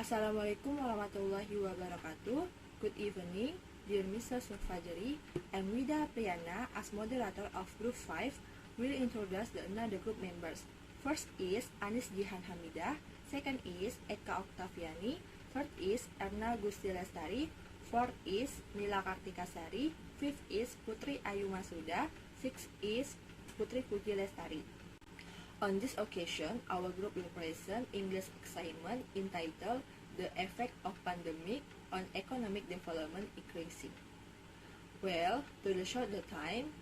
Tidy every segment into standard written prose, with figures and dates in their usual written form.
Assalamualaikum warahmatullahi wabarakatuh. Good evening, dear Mr. Sufajari. I'm Wida Priyana as moderator of Group 5. Will introduce the another group members. First is Anis Jihan Hamidah. Second is Eka Oktaviani. Third is Erna Gusti Lestari. Fourth is Nila Kartikasari. Fifth is Putri Ayu Masuda. Sixth is Putri Puji Lestari. On this occasion, our group will present English assignment entitled The Effect of Pandemic on Economic Development Increasing. Well, to short the time,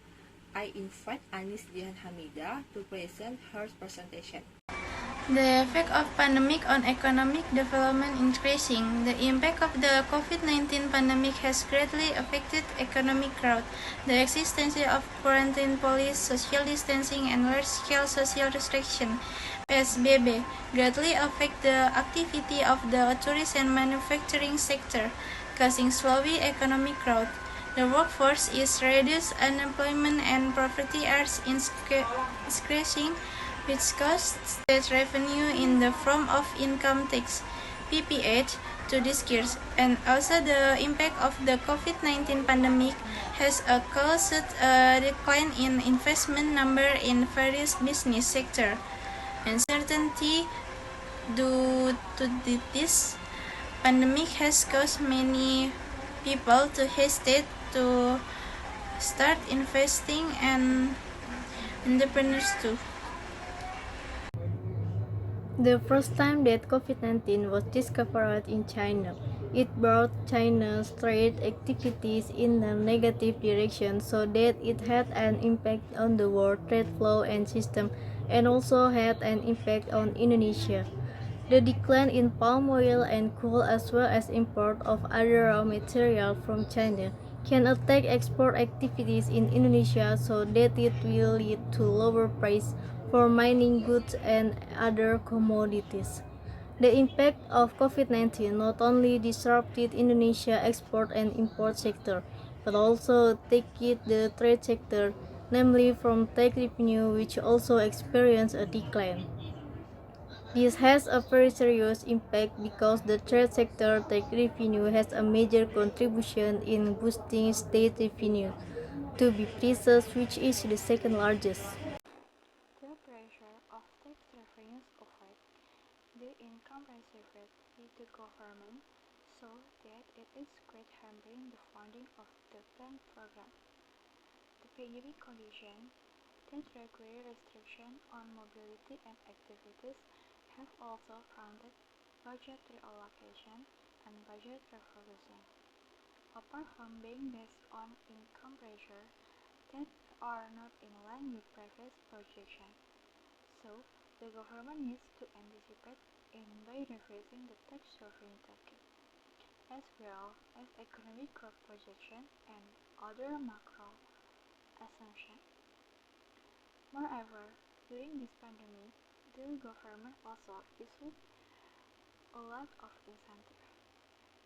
I invite Anis Jihan Hamidah to present her presentation. The effect of pandemic on economic development increasing. The impact of the COVID-19 pandemic has greatly affected economic growth. The existence of quarantine policies, social distancing, and large-scale social restriction (PSBB) greatly affect the activity of the tourism and manufacturing sector, causing slower economic growth. The workforce is reduced, unemployment and poverty are increasing, which costs state revenue in the form of income tax (PPH) to disgorge, and also the impact of the COVID-19 pandemic has caused a decline in investment number in various business sectors. Uncertainty due to this pandemic has caused many people to hesitate to start investing and entrepreneurs too. The first time that COVID-19 was discovered in China, it brought China's trade activities in a negative direction, so that it had an impact on the world trade flow and system, and also had an impact on Indonesia. The decline in palm oil and coal, as well as import of other raw material from China, can affect export activities in Indonesia, so that it will lead to lower price for mining goods and other commodities. The impact of COVID-19 not only disrupted Indonesia's export and import sector, but also affected the trade sector, namely from tax revenue, which also experienced a decline. This has a very serious impact because the trade sector tax revenue has a major contribution in boosting state revenue, to be precise, which is the second largest. The pressure of tax revenues affect the income received by the government, so that it is great hampering the funding of the planned program. The pandemic condition that require restriction on mobility and activities have also prompted budget reallocation and budget refocusing. Apart from being based on income pressure that are not in line with previous projections, so the government needs to anticipate by revising the tax revenue target, as well as economic growth projection and other macro assumptions. Moreover, during this pandemic, the government also issued a lot of incentives.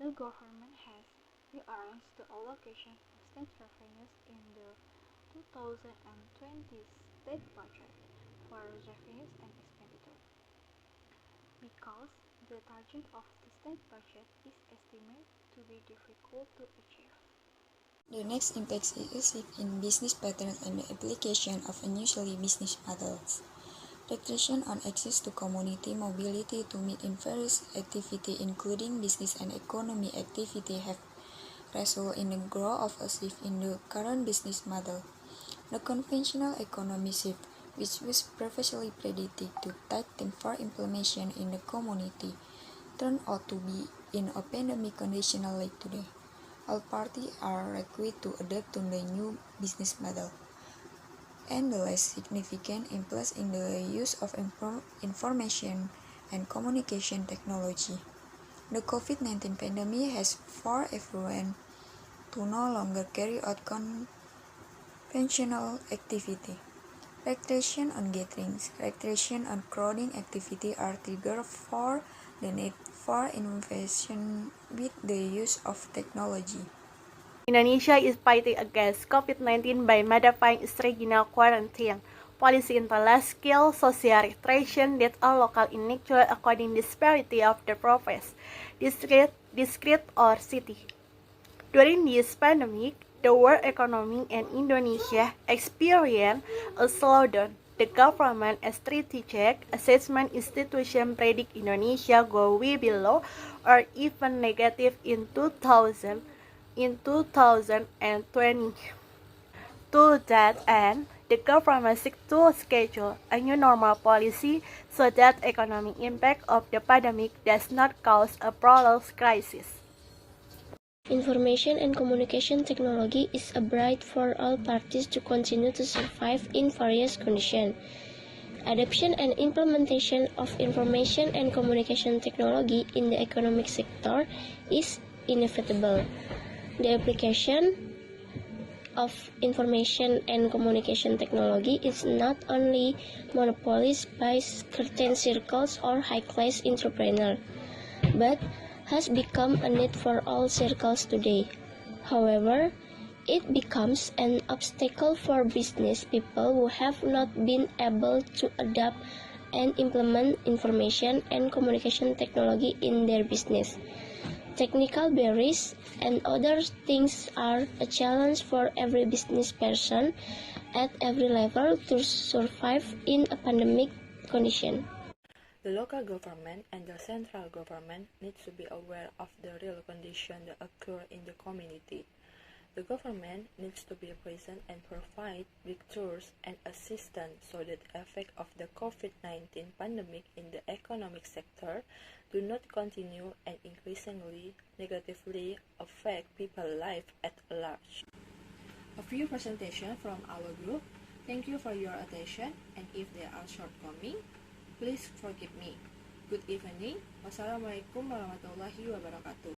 The government has rearranged the allocation of state revenues in the 2020 state budget for revenues and expenditure, because the target of the state budget is estimated to be difficult to achieve. The next impact is in business patterns and the application of unusual business models. Restriction on access to community mobility to meet in various activities, including business and economy activity, have resulted in the growth of a shift in the current business model. The conventional economy shift, which was previously predicted to take time for implementation in the community, turned out to be in a pandemic condition like today. All parties are required to adapt to the new business model, and the less significant influence in the use of information and communication technology. The COVID-19 pandemic has forced everyone to no longer carry out conventional activity. Restriction on gatherings, restriction on crowding activity are trigger for the need for innovation with the use of technology. Indonesia is fighting against COVID-19 by modifying its regional quarantine policy entails skill, social restriction that are local in nature according disparity of the province, district or city. During this pandemic, the world economy and Indonesia experienced a slowdown. The government and strategic assessment institution predict Indonesia go way below or even negative in 2020. To that end, the government seeks to schedule a new normal policy so that economic impact of the pandemic does not cause a prolonged crisis. Information and communication technology is a bright for all parties to continue to survive in various conditions. Adoption and implementation of information and communication technology in the economic sector is inevitable. The application of information and communication technology is not only monopolized by certain circles or high-class entrepreneurs, but has become a need for all circles today. However, it becomes an obstacle for business people who have not been able to adapt and implement information and communication technology in their business. Technical barriers and other things are a challenge for every business person at every level to survive in a pandemic condition. The local government and the central government need to be aware of the real conditions that occur in the community. The government needs to be present and provide breakthroughs and assistance so that the effect of the COVID-19 pandemic in the economic sector do not continue and increasingly negatively affect people's life at large. A few presentations from our group. Thank you for your attention, and if there are shortcomings, please forgive me. Good evening. Wassalamualaikum warahmatullahi wabarakatuh.